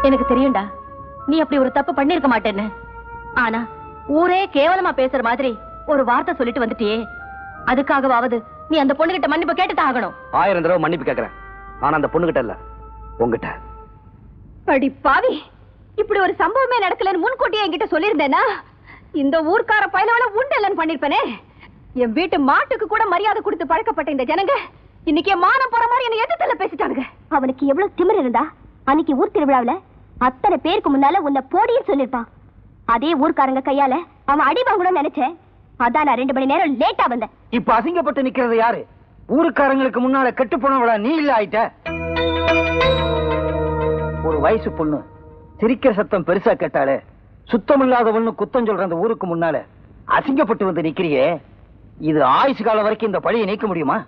எனக்கு தெரியும்டா, நீ அப்படி ஒரு தப்பு பண்ணிருக்க மாட்டேன்னு. ஆனா ஊரே கேவலமா பேசுற மாதிரி ஒரு வார்த்தை சொல்லிட்டு வந்துட்டியே, அதுக்காகவாவது நீ அந்த பொண்ணுகிட்ட மன்னிப்பு கேட்டுதான் ஆகணும். 1000 தடவை மன்னிப்பு கேட்கிறேன். ஆனா அந்த பொண்ணுகிட்ட இல்ல, உங்ககிட்ட. அடி பாவி, இப்படி ஒரு சம்பவமே நடக்கலன்னு முன்கூட்டியே என்கிட்ட சொல்லியிருந்தேனா இந்த ஊர்க்கார பயலால உண்டல்லன்னு பண்ணிருப்பனே. என் வீட்டு மாட்டுக்கு கூட மரியாதை கொடுத்து பழக்கப்பட்ட இந்த ஜனங்க இன்னைக்கு மானம் போற மாதிரி என்ன எதிர்த்தல பேசிட்டானுங்க. அவனுக்கு எவ்வளவு திமிர் இருந்தா அன்னைக்கு ஊர் திருவிழாவில அத்தனை பேருக்கு முன்னால உன்னை போடின்னு சொல்லிருப்பான். அதே ஊர்க்காரங்க கையால அவன் அடி வாங்கணும்னு நினைச்சேன். அதான் நான் 2 மணி நேரம் லேட்டா வந்தேன். இப்ப அசிங்கப்பட்டு நிக்கிறது யாரு? ஊருக்காரங்களுக்கு முன்னால கெட்டு போனவளா நீ இல்ல ஆயிட்ட? ஒரு வயசு பொண்ணு சிரிக்கிற சத்தம் பெருசா கேட்டாலே சுத்தமில்லாதவன்னு குத்தம் சொல்ற அந்த ஊருக்கு முன்னால அசிங்கப்பட்டு வந்து நிக்கிறியே, இது ஆயுசு காலம் வரைக்கும் இந்த பழியை நீக்க முடியுமா?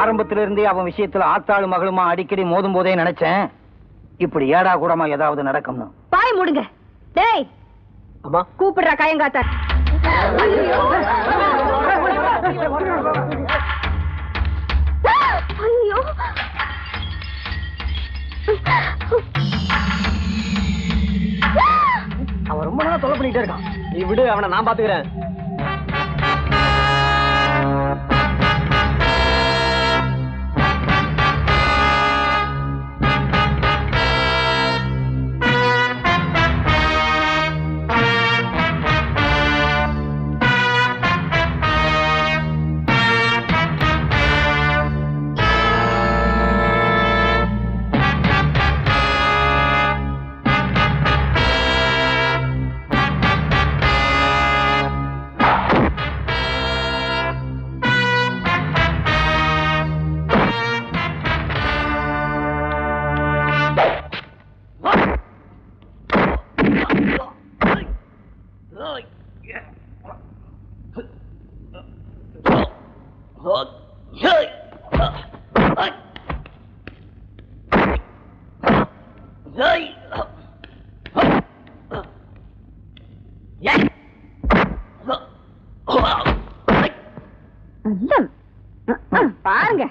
ஆரம்பத்தில இருந்தே அவன் விஷயத்துல ஆத்தாளு மகளுமா அடிக்கடி மோதும் போதே நினைச்சேன் இப்படி ஏடா கூடமா ஏதாவது நடக்கும்னு. பாய் மூடுங்க. டேய் அம்மா, கூப்பிடுறா காயங்காத்தா. ஐயோ, அவன் ரொம்ப நாளா தொலை பண்ணிட்டே இருக்கான். நீ விடு, அவனை நான் பாத்துக்கிறேன். பாருங்க.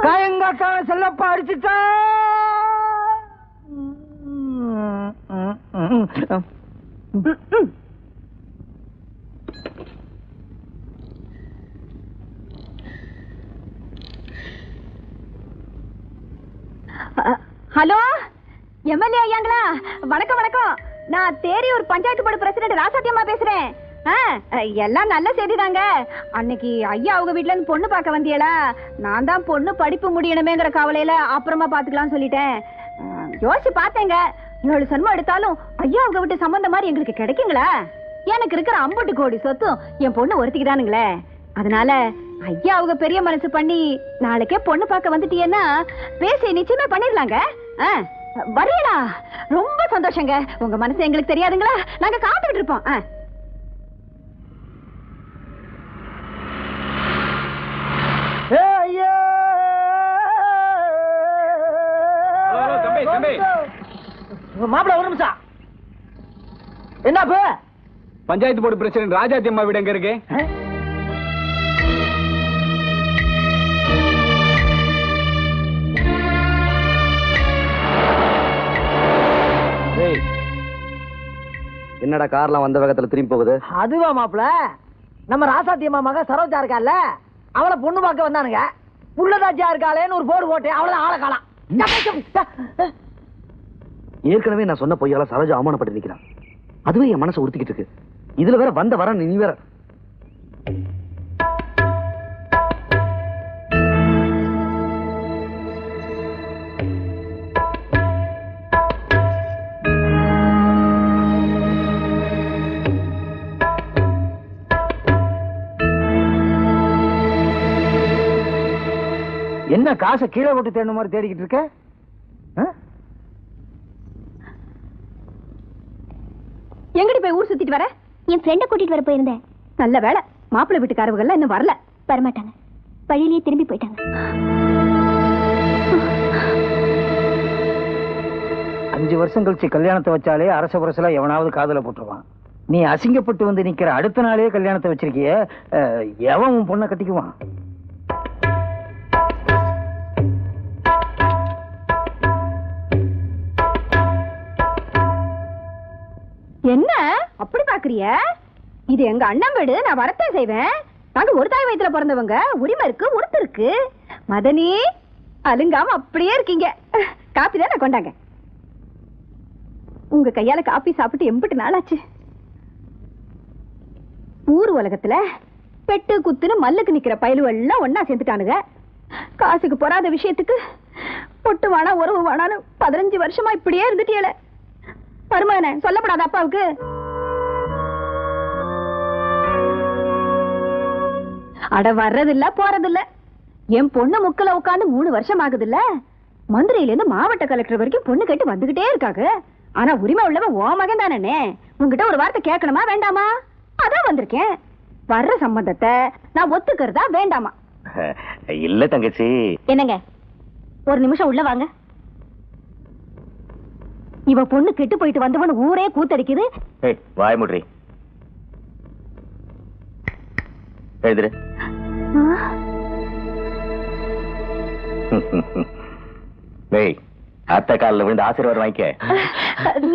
காயங்காத்தான செல்லப்பா அடிச்சுட்டா. ஹலோ, எம்எல்ஏ ஐயாங்களா? வணக்கம் வணக்கம். நான் தேரியூர் பஞ்சாயத்து போர்டு பிரசிடென்ட் ராசாத்தியம்மா பேசுறேன். எல்லாம் நல்ல செய்திதாங்க. அன்னைக்கு ஐயா அவங்க வீட்டுல இருந்து பொண்ணு பார்க்க வந்தியலா? நான் தான் பொண்ணு படிப்பு முடியணுமேங்கிற கவலையில அப்புறமா பாத்துக்கலாம்னு சொல்லிட்டேன். யோசிச்சு பார்த்தேங்க, 7 சன்மம் எடுத்தாலும் ஐயா அவங்க வீட்டு சம்பந்தம் மாதிரி எங்களுக்கு கிடைக்குங்களா? எனக்கு இருக்கிற 50 கோடி சொத்தும் என் பொண்ணு ஒருத்திக்குதானுங்களே. அதனால ஐயா அவங்க பெரிய மனசு பண்ணி நாளைக்கே பொண்ணு பார்க்க வந்துட்டீங்கன்னா பேசி நிச்சயமே பண்ணிடலாங்க. வரீங்களா? ரொம்ப சந்தோஷங்க. உங்க மனசு எங்களுக்கு தெரியாதுங்களா? நாங்க காத்துக்கிட்டு இருப்போம். மாப்பிள்ள ஒரு நிமிஷம். என்னப்பு? பஞ்சாயத்து போர்டு பிரசிடென்ட் ராஜாத்தி அம்மா வீடு எங்க இருக்கு? என்னடா கார்லாம் வந்த வேகத்துல திரும்பி போகுது? அதுவா மாப்பிள்ள, நம்ம ராசாத்தி அம்மா மக சரோஜா இருக்கால, அவளை பொண்ணு பார்க்க வந்தானுங்க. புள்ளதாச்சியா இருக்காளேன்னு ஒரு போர்டு போட்டேன், அவ்வளவுதான் ஆளை காணோம். ஏற்கனவே நான் சொன்ன பொய்யால சரோஜா அவமானப்பட்டு நிக்கிறான். அதுவே என் மனசை உறுத்திக்கிட்டு இருக்கு. இதுல வேற வந்த வர நீ வேற. என்ன காசை கீழே போட்டு தேடின மாதிரி தேடிக்கிட்டு இருக்க? எங்கடி போய் ஊர் சுத்திட்டு வர? என் ஃப்ரெண்டை கூட்டிட்டு வர போயிருந்தேன். நல்ல வேலை, மாப்பிள்ளை வீட்டுக்காரவங்க இன்னும் வரல. வரமாட்டாங்க, வழியிலேயே திரும்பி போயிட்டாங்க. 5 வருஷம் கழிச்சு கல்யாணத்தை வச்சாலே அரச புரசலா எவனாவது காதல போட்டுருவான். நீ அசிங்கப்பட்டு வந்து நிக்கிற அடுத்த நாளே கல்யாணத்தை வச்சிருக்கிய, எவன் உன் பொண்ணை கட்டிக்குவான்? என்ன அப்படி பாக்குறிய? இது எங்க அண்ணன் வீடு, நான் வரத்தே செய்வேன். நாங்க ஒரு தாய் வயித்துல பிறந்தவங்க, உரிமை இருக்கு, உறுத்து இருக்கு. மதனி, அலுங்காம அப்படியே இருக்கீங்க. காப்பி தானே கொண்டாங்க. உங்க கையால காப்பி சாப்பிட்டு எம்பிட்டு நாளாச்சு. ஊர் உலகத்துல பெட்டு குத்துன்னு மல்லுக்கு நிக்கிற பயலுவெல்லாம் ஒன்னா சேர்ந்துட்டானுங்க. காசுக்கு பொறாத விஷயத்துக்கு பொட்டு வானா உறவு வானான்னு 15 வருஷமா இப்படியே இருந்துட்டியல. பருமகனே, சொல்லப்படாத அப்பாவுக்கு? அட வர்றதில்ல போறதில்ல. என் பொண்ணு முக்கல உட்காந்து 3 வருஷம் ஆகுதுல்ல. மதுரையில இருந்து மாவட்ட கலெக்டர் வரைக்கும் பொண்ணு கேட்டு வந்துகிட்டே இருக்காங்க. ஆனா உரிமை உள்ளவன் ஓ மகன் தானே. உங்ககிட்ட ஒரு வார்த்தை கேட்கணுமா வேண்டாமா? அதான் வந்திருக்கேன். வர்ற சம்பந்தத்தை நான் ஒத்துக்கிறதா வேண்டாமா? இல்ல தங்கச்சி. என்னங்க, ஒரு நிமிஷம் உள்ள வாங்க. இவ பொண்ணு கெட்டு போயிட்டு வந்தவன் ஊரே கூத்தடிக்குது. வாய் முட்ரி. எழுதுரு. அத்தை காலில் விழுந்து ஆசீர்வாதம் வாங்கிக்க.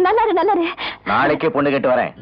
நல்லாரு நல்லாரு. நாளைக்கே பொண்ணு கேட்டு வரேன்.